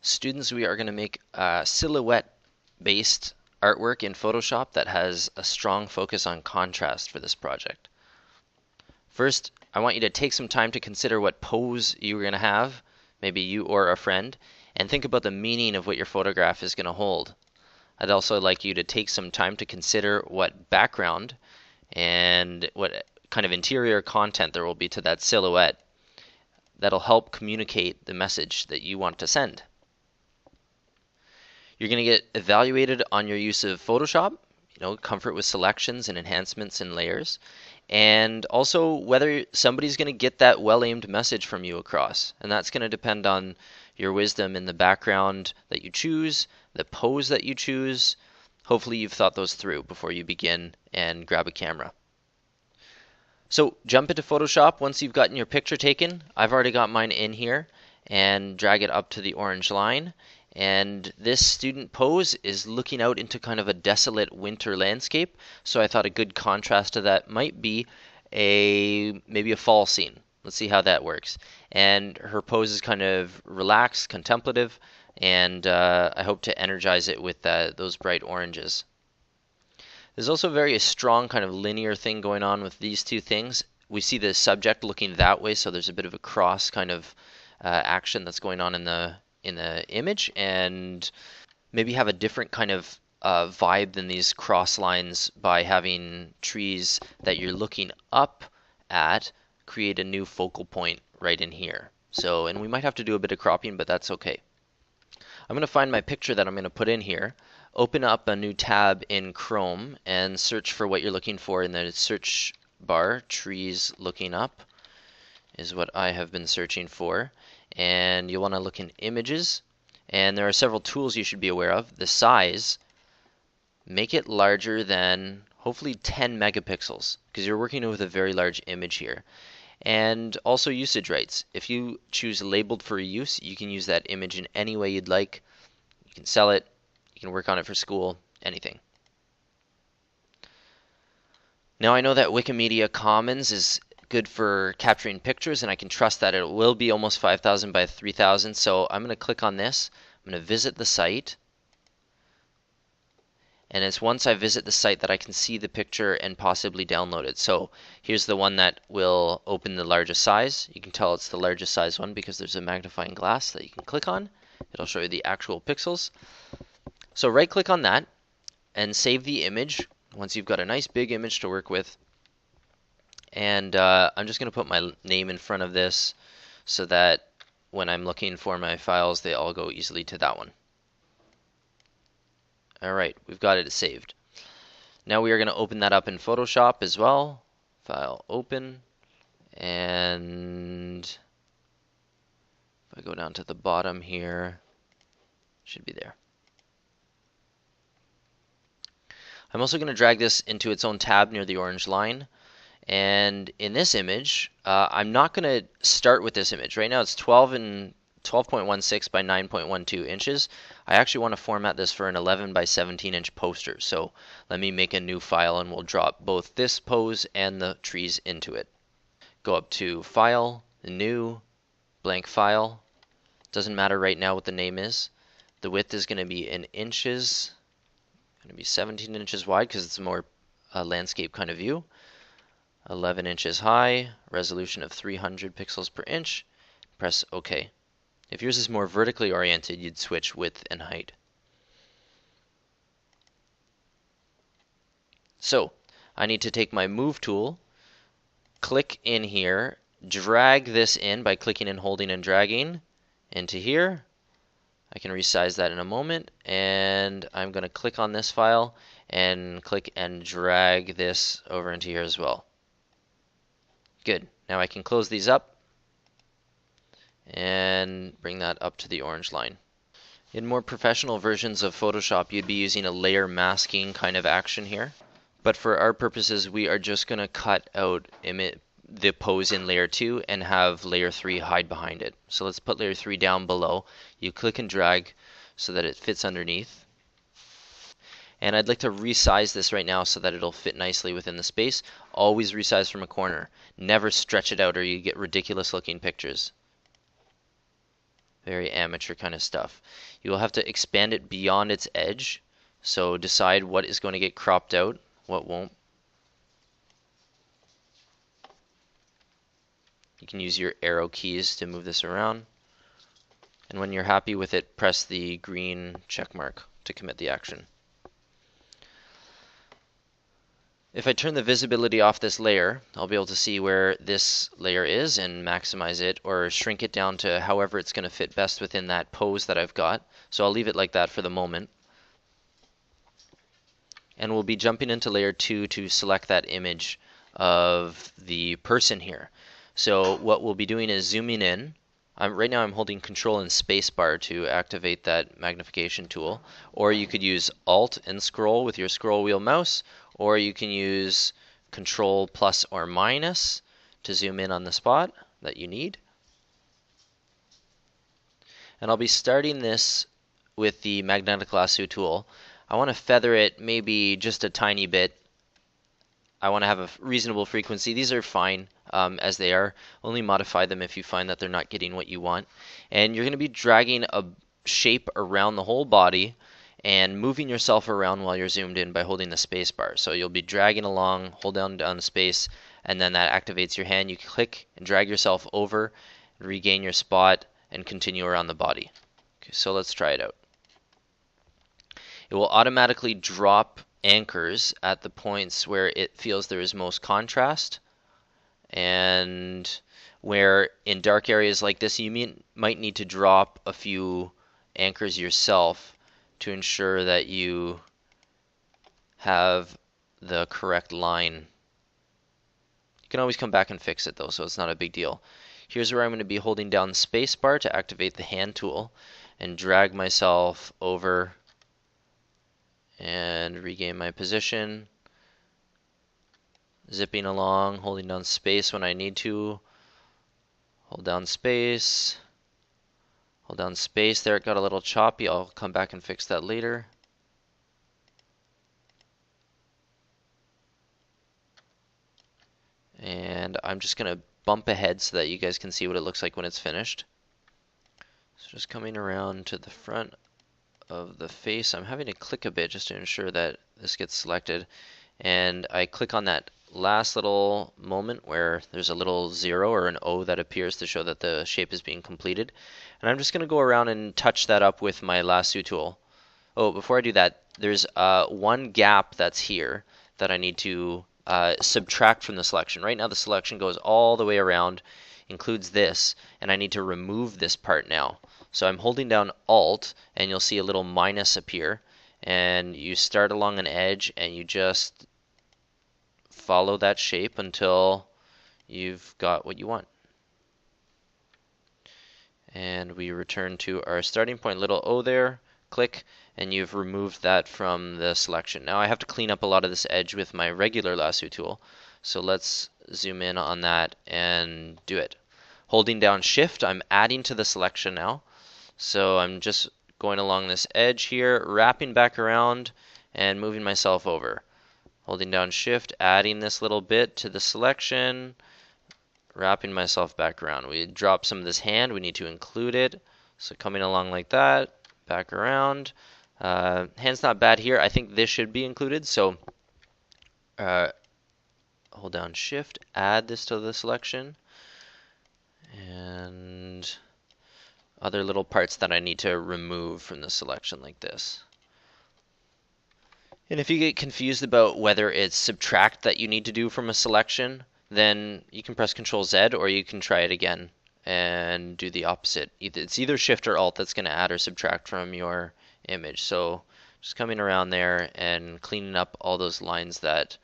Students, we are going to make a silhouette-based artwork in Photoshop that has a strong focus on contrast for this project. First, I want you to take some time to consider what pose you're going to have, maybe you or a friend, and think about the meaning of what your photograph is going to hold. I'd also like you to take some time to consider what background and what kind of interior content there will be to that silhouette that'll help communicate the message that you want to send. You're going to get evaluated on your use of Photoshop, comfort with selections and enhancements and layers, and also whether somebody's going to get that well-aimed message from you across. And that's going to depend on your wisdom in the background that you choose, the pose that you choose. Hopefully you've thought those through before you begin and grab a camera. So jump into Photoshop once you've gotten your picture taken. I've already got mine in here, and drag it up to the orange line. And this student pose is looking out into kind of a desolate winter landscape, so I thought a good contrast to that might be maybe a fall scene. Let's see how that works. And her pose is kind of relaxed, contemplative, and I hope to energize it with those bright oranges. There's also a very strong kind of linear thing going on with these two things. We see the subject looking that way, so there's a bit of a cross kind of action that's going on in the image, and maybe have a different kind of vibe than these cross lines by having trees that you're looking up at create a new focal point right in here. So, and we might have to do a bit of cropping, but that's okay. I'm going to find my picture that I'm going to put in here, open up a new tab in Chrome, and search for what you're looking for in the search bar. Trees looking up is what I have been searching for. And you'll want to look in images, and there are several tools you should be aware of. The size, make it larger than hopefully 10 megapixels, because you're working with a very large image here. And also usage rights. If you choose labeled for use, you can use that image in any way you'd like. You can sell it, you can work on it for school, anything. Now I know that Wikimedia Commons is good for capturing pictures, and I can trust that it will be almost 5,000 by 3,000. So I'm going to click on this. I'm going to visit the site, and it's once I visit the site that I can see the picture and possibly download it. So here's the one that will open the largest size. You can tell it's the largest size one because there's a magnifying glass that you can click on. It'll show you the actual pixels. So right click on that and save the image once you've got a nice big image to work with. And I'm just going to put my name in front of this so that when I'm looking for my files, they all go easily to that one. Alright, we've got it saved. Now we are going to open that up in Photoshop as well. File open. And if I go down to the bottom here, it should be there. I'm also going to drag this into its own tab near the orange line. And in this image, I'm not going to start with this image. Right now it's 12.16 by 9.12 inches. I actually want to format this for an 11 by 17 inch poster. So let me make a new file, and we'll drop both this pose and the trees into it. Go up to File, New, Blank File. Doesn't matter right now what the name is. The width is going to be in inches. Going to be 17 inches wide because it's a more landscape kind of view. 11 inches high, resolution of 300 pixels per inch. Press OK. If yours is more vertically oriented, you'd switch width and height. So I need to take my Move tool, click in here, drag this in by clicking and holding and dragging into here. I can resize that in a moment, and I'm going to click on this file and click and drag this over into here as well. Good. Now I can close these up and bring that up to the orange line. In more professional versions of Photoshop, you'd be using a layer masking kind of action here. But for our purposes, we are just going to cut out the pose in layer 2 and have layer 3 hide behind it. So let's put layer 3 down below. You click and drag so that it fits underneath. And I'd like to resize this right now so that it'll fit nicely within the space. Always resize from a corner. Never stretch it out or you get ridiculous looking pictures. Very amateur kind of stuff. You will have to expand it beyond its edge, so decide what is going to get cropped out, what won't. You can use your arrow keys to move this around. And when you're happy with it, press the green check mark to commit the action. If I turn the visibility off this layer, I'll be able to see where this layer is and maximize it or shrink it down to however it's going to fit best within that pose that I've got. So I'll leave it like that for the moment. And we'll be jumping into layer 2 to select that image of the person here. So what we'll be doing is zooming in. Right now I'm holding Control and Spacebar to activate that magnification tool. Or you could use Alt and scroll with your scroll wheel mouse, or you can use Control plus or minus to zoom in on the spot that you need. And I'll be starting this with the magnetic lasso tool. I want to feather it maybe just a tiny bit. I want to have a reasonable frequency. These are fine as they are. Only modify them if you find that they're not getting what you want. And you're going to be dragging a shape around the whole body and moving yourself around while you're zoomed in by holding the space bar. So you'll be dragging along, hold down space, and then that activates your hand. You click and drag yourself over, regain your spot, and continue around the body. Okay, so let's try it out. It will automatically drop anchors at the points where it feels there is most contrast, and where in dark areas like this you might need to drop a few anchors yourself to ensure that you have the correct line. You can always come back and fix it though, so it's not a big deal. Here's where I'm going to be holding down spacebar to activate the hand tool and drag myself over and regain my position. Zipping along, holding down space when I need to. Hold down space. Hold down space. There, it got a little choppy. I'll come back and fix that later. And I'm just going to bump ahead so that you guys can see what it looks like when it's finished. So just coming around to the front of the face. I'm having to click a bit just to ensure that this gets selected. And I click on that last little moment where there's a little 0 or an O that appears to show that the shape is being completed. And I'm just going to go around and touch that up with my lasso tool. Oh, before I do that, there's one gap that's here that I need to subtract from the selection. Right now the selection goes all the way around, includes this, and I need to remove this part now. So I'm holding down Alt, and you'll see a little minus appear, and you start along an edge and you just follow that shape until you've got what you want. And we return to our starting point, little O there, click, and you've removed that from the selection. Now I have to clean up a lot of this edge with my regular lasso tool, so let's zoom in on that and do it. Holding down Shift, I'm adding to the selection now. So I'm just going along this edge here, wrapping back around and moving myself over. Holding down Shift, adding this little bit to the selection, wrapping myself back around. We drop some of this hand, we need to include it. So coming along like that, back around. Hand's not bad here. I think this should be included. So hold down Shift, add this to the selection. And other little parts that I need to remove from the selection like this. And if you get confused about whether it's subtract that you need to do from a selection, then you can press Ctrl Z or you can try it again and do the opposite. It's either Shift or Alt that's going to add or subtract from your image. So just coming around there and cleaning up all those lines that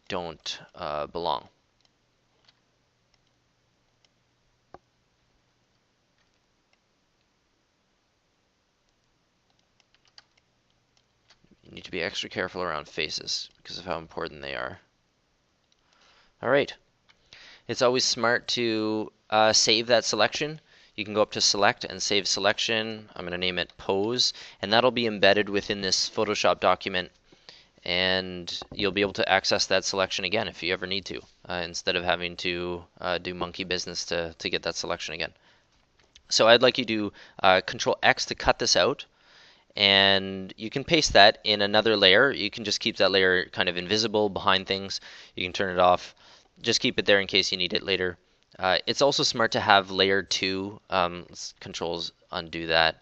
don't belong. You need to be extra careful around faces because of how important they are. Alright, it's always smart to save that selection. You can go up to Select and Save Selection. I'm going to name it Pose, and that'll be embedded within this Photoshop document, and you'll be able to access that selection again if you ever need to, instead of having to do monkey business to get that selection again. So I'd like you to Control X to cut this out, and you can paste that in another layer. You can just keep that layer kind of invisible behind things. You can turn it off. Just keep it there in case you need it later. It's also smart to have layer 2. Let's Controls undo that.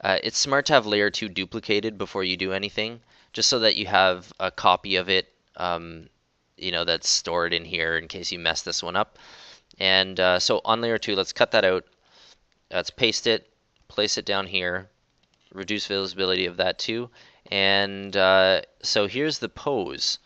It's smart to have layer 2 duplicated before you do anything, just so that you have a copy of it, that's stored in here in case you mess this one up. And so on layer 2, let's cut that out. Let's paste it, place it down here, reduce visibility of that too. And so here's the pose.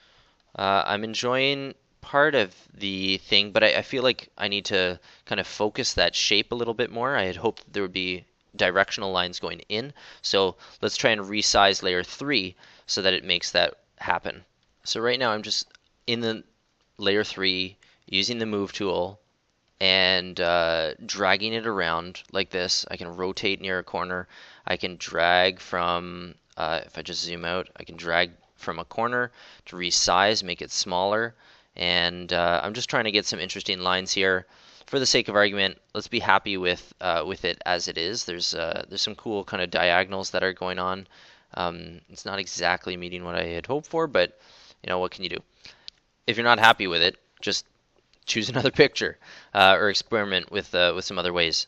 I'm enjoying part of the thing, but I feel like I need to kind of focus that shape a little bit more. I had hoped there would be directional lines going in. So let's try and resize layer 3 so that it makes that happen. So right now I'm just in the layer 3 using the move tool and dragging it around like this. I can rotate near a corner. I can drag from, if I just zoom out, I can drag from a corner to resize, make it smaller. And I'm just trying to get some interesting lines here. For the sake of argument, let's be happy with it as it is. There's some cool kind of diagonals that are going on. It's not exactly meeting what I had hoped for, but what can you do? If you're not happy with it, just choose another picture or experiment with some other ways.